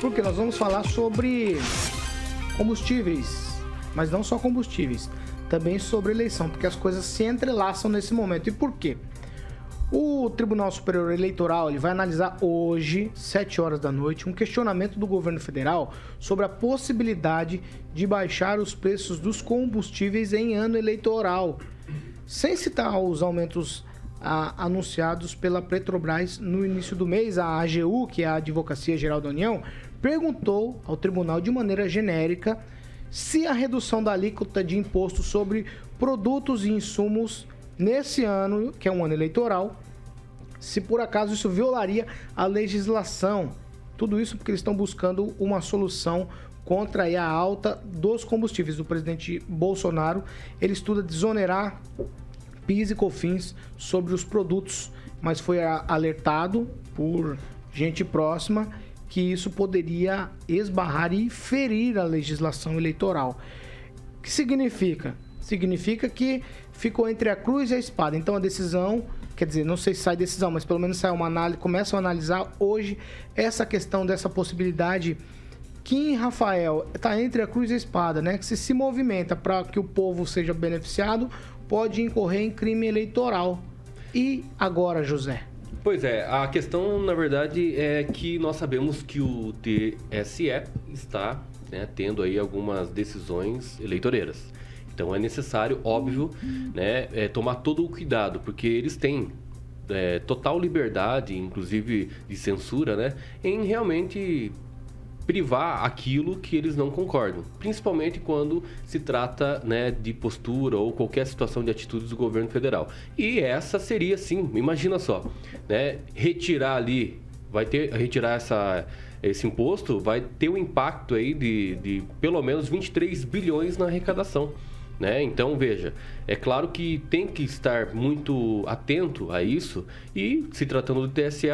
Porque nós vamos falar sobre combustíveis, mas não só combustíveis, também sobre eleição, porque as coisas se entrelaçam nesse momento. E por quê? O Tribunal Superior Eleitoral ele vai analisar hoje, 7 horas da noite, um questionamento do governo federal sobre a possibilidade de baixar os preços dos combustíveis em ano eleitoral, sem citar os aumentos anunciados pela Petrobras no início do mês. A AGU, que é a Advocacia Geral da União, perguntou ao tribunal de maneira genérica se a redução da alíquota de imposto sobre produtos e insumos nesse ano, que é um ano eleitoral, se por acaso isso violaria a legislação. Tudo isso porque eles estão buscando uma solução contra a alta dos combustíveis. O presidente Bolsonaro, ele estuda desonerar PIS e COFINS sobre os produtos, mas foi alertado por gente próxima que isso poderia esbarrar e ferir a legislação eleitoral. O que significa? Significa que ficou entre a cruz e a espada. Então a decisão, quer dizer, não sei se sai decisão, mas pelo menos sai uma análise, começam a analisar hoje essa questão dessa possibilidade. Kim Rafael está entre a cruz e a espada, né? Que se movimenta para que o povo seja beneficiado, pode incorrer em crime eleitoral. E agora, José? Pois é, a questão, na verdade, é que nós sabemos que o TSE está, né, tendo aí algumas decisões eleitoreiras. Então é necessário, óbvio, né, tomar todo o cuidado, porque eles têm total liberdade, inclusive de censura, né, em realmente privar aquilo que eles não concordam, principalmente quando se trata, né, de postura ou qualquer situação de atitudes do governo federal. E essa seria, sim, imagina só, né, retirar esse imposto vai ter um impacto aí de pelo menos 23 bilhões na arrecadação. Né? Então, veja, é claro que tem que estar muito atento a isso e, se tratando do TSE,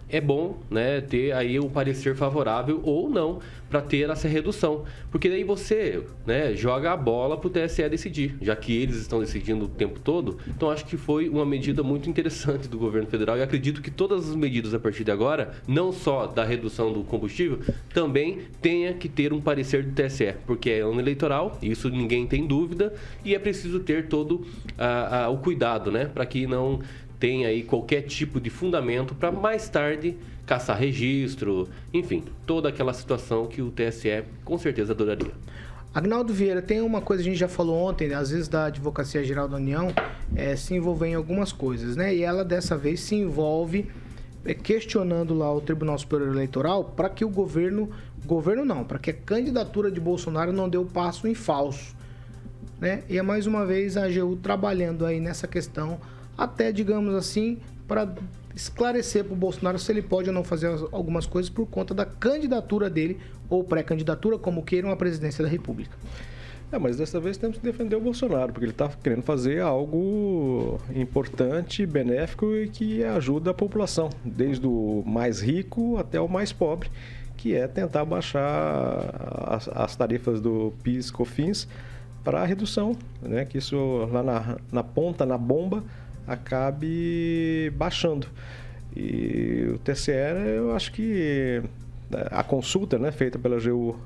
é bom, né, ter aí o parecer favorável ou não para ter essa redução. Porque daí você, né, joga a bola para o TSE decidir, já que eles estão decidindo o tempo todo. Então, acho que foi uma medida muito interessante do governo federal e acredito que todas as medidas a partir de agora, não só da redução do combustível, também tenha que ter um parecer do TSE, porque é ano eleitoral, isso ninguém tem dúvida, e é preciso ter todo o cuidado, né, para que não tenha aí qualquer tipo de fundamento para mais tarde caçar registro, enfim, toda aquela situação que o TSE com certeza adoraria. Agnaldo Vieira, tem uma coisa que a gente já falou ontem, às vezes da Advocacia Geral da União se envolver em algumas coisas, né? E ela dessa vez se envolve questionando lá o Tribunal Superior Eleitoral para que o governo não, para que a candidatura de Bolsonaro não dê o passo em falso, né? E é mais uma vez a AGU trabalhando aí nessa questão, até, digamos assim, para esclarecer para o Bolsonaro se ele pode ou não fazer algumas coisas por conta da candidatura dele, ou pré-candidatura, como queiram, à presidência da República. Mas dessa vez temos que defender o Bolsonaro, porque ele está querendo fazer algo importante, benéfico e que ajuda a população, desde o mais rico até o mais pobre, que é tentar baixar as tarifas do PIS, COFINS para a redução, né? Que isso lá na ponta, na bomba, acabe baixando. E o TSE, eu acho que a consulta, né, feita pela AGU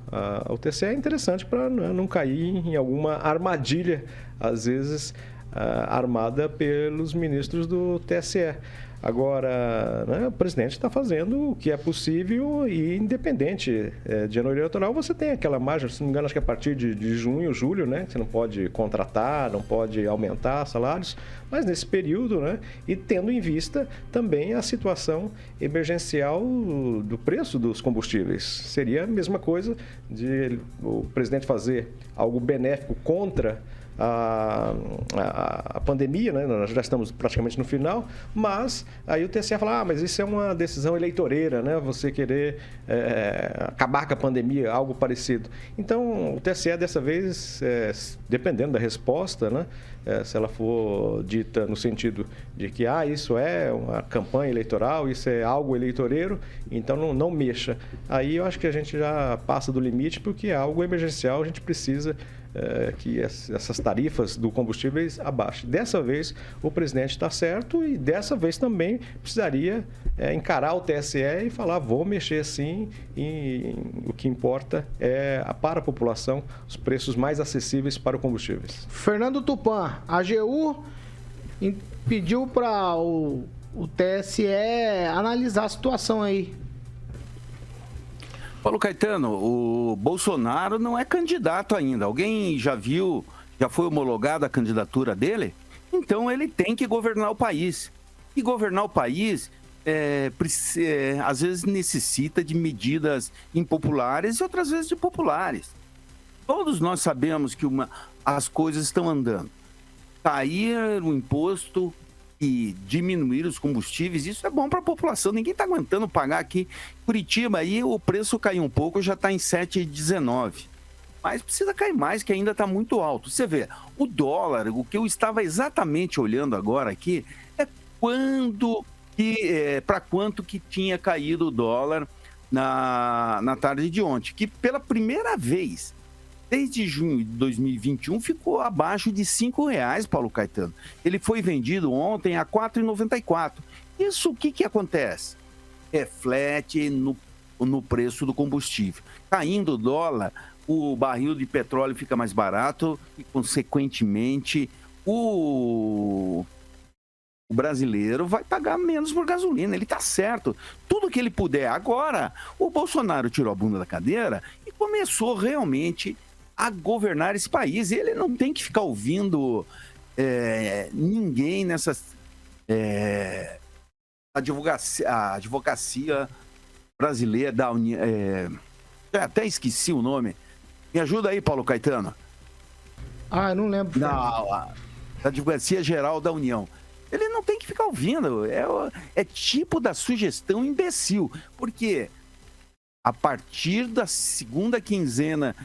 ao TSE é interessante para não cair em alguma armadilha, às vezes armada pelos ministros do TSE. Agora, né, o presidente está fazendo o que é possível e independente de ano eleitoral, você tem aquela margem, se não me engano, acho que a partir de junho, julho, né, você não pode contratar, não pode aumentar salários, mas nesse período, né, e tendo em vista também a situação emergencial do preço dos combustíveis. Seria a mesma coisa de o presidente fazer algo benéfico contra a pandemia, né? Nós já estamos praticamente no final, mas aí o TSE fala, mas isso é uma decisão eleitoreira, né? Você querer acabar com a pandemia, algo parecido. Então, o TSE dessa vez, dependendo da resposta, né? Se ela for dita no sentido de que isso é uma campanha eleitoral, isso é algo eleitoreiro, então não mexa. Aí eu acho que a gente já passa do limite, porque é algo emergencial, a gente precisa que essas tarifas do combustíveis abaixem. Dessa vez, o presidente está certo e dessa vez também precisaria encarar o TSE e falar, vou mexer sim, e o que importa é para a população os preços mais acessíveis para os combustíveis. Fernando Tupan, a AGU pediu para o TSE analisar a situação aí. Paulo Caetano, o Bolsonaro não é candidato ainda. Alguém já viu, já foi homologada a candidatura dele? Então ele tem que governar o país. E governar o país, às vezes necessita de medidas impopulares e outras vezes de populares. Todos nós sabemos que as coisas estão andando. Cair o imposto e diminuir os combustíveis, isso é bom para a população. Ninguém está aguentando pagar aqui. Curitiba, aí o preço caiu um pouco, já está em 7,19. Mas precisa cair mais, que ainda está muito alto. Você vê, o dólar, o que eu estava exatamente olhando agora aqui, é para quanto que tinha caído o dólar na tarde de ontem. Que pela primeira vez, desde junho de 2021, ficou abaixo de R$5, Paulo Caetano. Ele foi vendido ontem a R$ 4,94. Isso o que acontece? Reflete no preço do combustível. Caindo o dólar, o barril de petróleo fica mais barato e, consequentemente, o brasileiro vai pagar menos por gasolina. Ele está certo. Tudo que ele puder. Agora, o Bolsonaro tirou a bunda da cadeira e começou realmente a governar esse país. Ele não tem que ficar ouvindo ninguém nessas... a advocacia brasileira da União... até esqueci o nome. Me ajuda aí, Paulo Caetano. Eu não lembro. Não, a Advocacia Geral da União. Ele não tem que ficar ouvindo. É tipo da sugestão imbecil. Porque a partir da segunda quinzena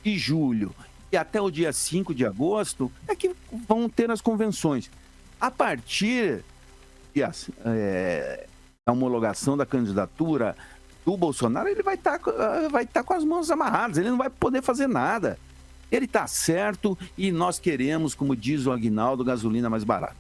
de julho e até o dia 5 de agosto é que vão ter as convenções. A partir da homologação da candidatura do Bolsonaro, ele vai estar com as mãos amarradas, ele não vai poder fazer nada. Ele está certo e nós queremos, como diz o Aguinaldo, gasolina mais barata.